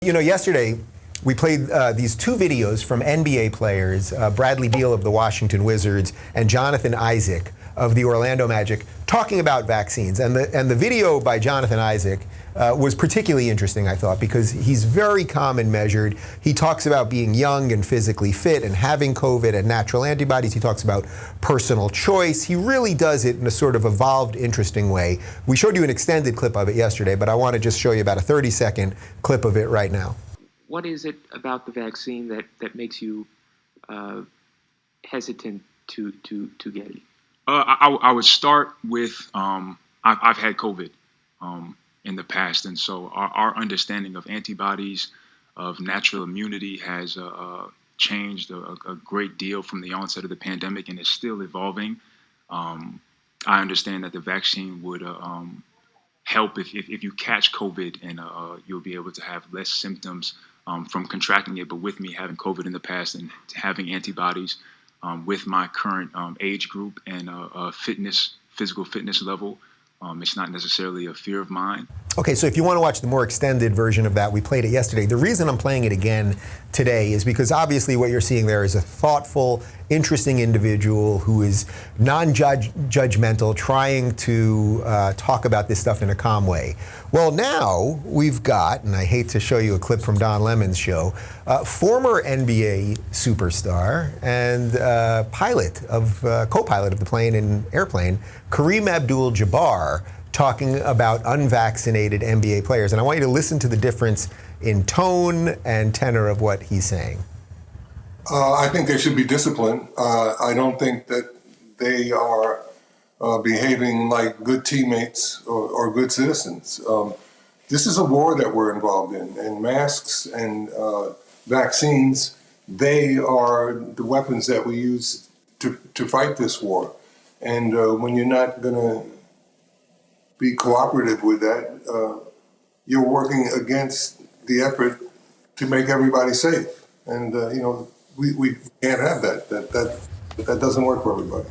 You know, yesterday we played these two videos from NBA players, Bradley Beal of the Washington Wizards and Jonathan Isaac of the Orlando Magic, talking about vaccines. And the video by Jonathan Isaac was particularly interesting, I thought, because he's very calm and measured. He talks about being young and physically fit and having COVID and natural antibodies. He talks about personal choice. He really does it in a sort of evolved, interesting way. We showed you an extended clip of it yesterday, but I want to just show you about a 30-second clip of it right now. What is it about the vaccine that makes you hesitant to get it? I would start with I've had COVID in the past, and so our understanding of antibodies, of natural immunity has changed a great deal from the onset of the pandemic, and is still evolving. I understand that the vaccine would help if you catch COVID, and you'll be able to have less symptoms from contracting it. But with me having COVID in the past and having antibodies with my current age group and physical fitness level, it's not necessarily a fear of mine. Okay, so if you want to watch the more extended version of that, we played it yesterday. The reason I'm playing it again today is because obviously what you're seeing there is a thoughtful, interesting individual who is non-judgmental, trying to talk about this stuff in a calm way. Well, now we've got, and I hate to show you a clip from Don Lemon's show, former NBA superstar and co-pilot of the plane and airplane, Kareem Abdul-Jabbar, talking about unvaccinated NBA players. And I want you to listen to the difference in tone and tenor of what he's saying. I think they should be disciplined. I don't think that they are behaving like good teammates or good citizens. This is a war that we're involved in, and masks and vaccines, they are the weapons that we use to fight this war. And when you're not going to be cooperative with that, you're working against the effort to make everybody safe. And, we can't have that. That doesn't work for everybody.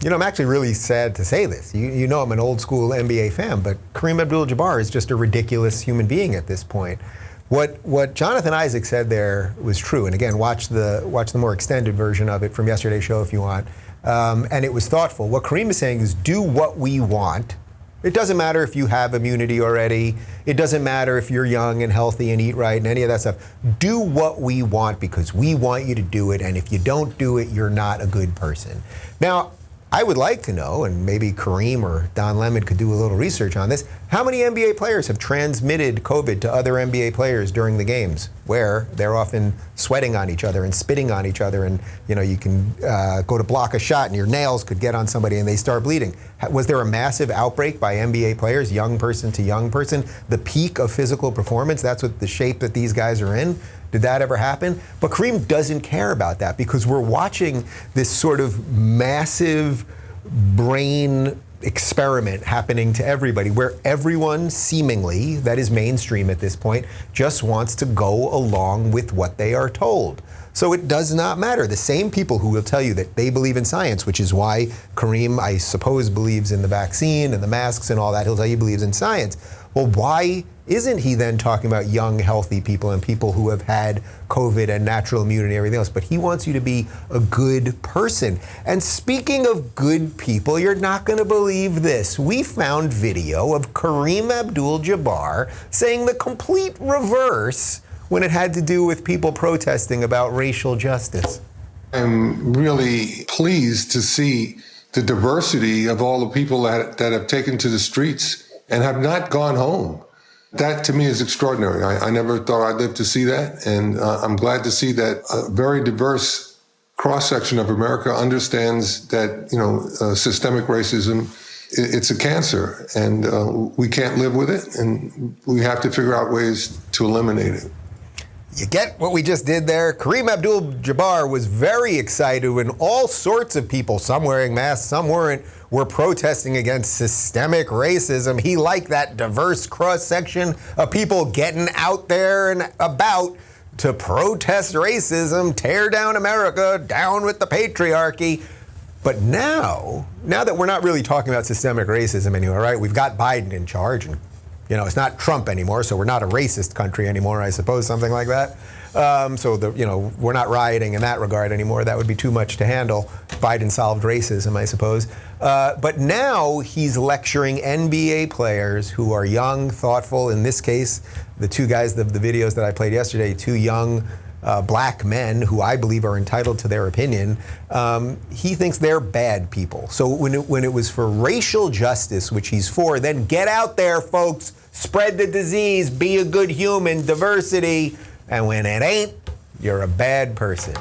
You know, I'm actually really sad to say this. You know I'm an old school NBA fan, but Kareem Abdul-Jabbar is just a ridiculous human being at this point. What Jonathan Isaac said there was true. And again, watch the more extended version of it from yesterday's show if you want. And it was thoughtful. What Kareem is saying is do what we want. It doesn't matter if you have immunity already. It doesn't matter if you're young and healthy and eat right and any of that stuff. Do what we want because we want you to do it. And if you don't do it, you're not a good person. Now, I would like to know, and maybe Kareem or Don Lemon could do a little research on this, how many NBA players have transmitted COVID to other NBA players during the games, where they're often sweating on each other and spitting on each other, and you can go to block a shot and your nails could get on somebody and they start bleeding. Was there a massive outbreak by NBA players, young person to young person, the peak of physical performance? That's what the shape that these guys are in. Did that ever happen? But Kareem doesn't care about that because we're watching this sort of massive brain experiment happening to everybody, where everyone seemingly, that is mainstream at this point, just wants to go along with what they are told. So it does not matter. The same people who will tell you that they believe in science, which is why Kareem, I suppose, believes in the vaccine and the masks and all that. He'll tell you he believes in science. Well, why isn't he then talking about young, healthy people and people who have had COVID and natural immunity and everything else? But he wants you to be a good person. And speaking of good people, you're not going to believe this. We found video of Kareem Abdul-Jabbar saying the complete reverse when it had to do with people protesting about racial justice. I'm really pleased to see the diversity of all the people that have taken to the streets and have not gone home. That to me is extraordinary. I never thought I'd live to see that. And I'm glad to see that a very diverse cross-section of America understands that, systemic racism, it's a cancer and we can't live with it. And we have to figure out ways to eliminate it. You get what we just did there? Kareem Abdul-Jabbar was very excited when all sorts of people, some wearing masks, some weren't, were protesting against systemic racism. He liked that diverse cross-section of people getting out there and about to protest racism, tear down America, down with the patriarchy. But now that we're not really talking about systemic racism anymore, right? We've got Biden in charge, and it's not Trump anymore, so we're not a racist country anymore, I suppose, something like that. We're not rioting in that regard anymore. That would be too much to handle. Biden solved racism, I suppose. But now he's lecturing NBA players who are young, thoughtful. In this case, the two guys, the videos that I played yesterday, two young black men who I believe are entitled to their opinion. He thinks they're bad people. So when it was for racial justice, which he's for, then get out there, folks, spread the disease, be a good human, diversity. And when it ain't, you're a bad person.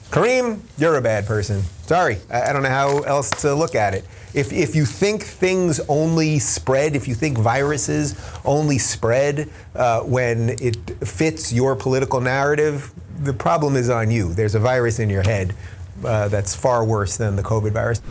Kareem, you're a bad person. Sorry, I don't know how else to look at it. If you think things only spread, if you think viruses only spread when it fits your political narrative, the problem is on you. There's a virus in your head that's far worse than the COVID virus.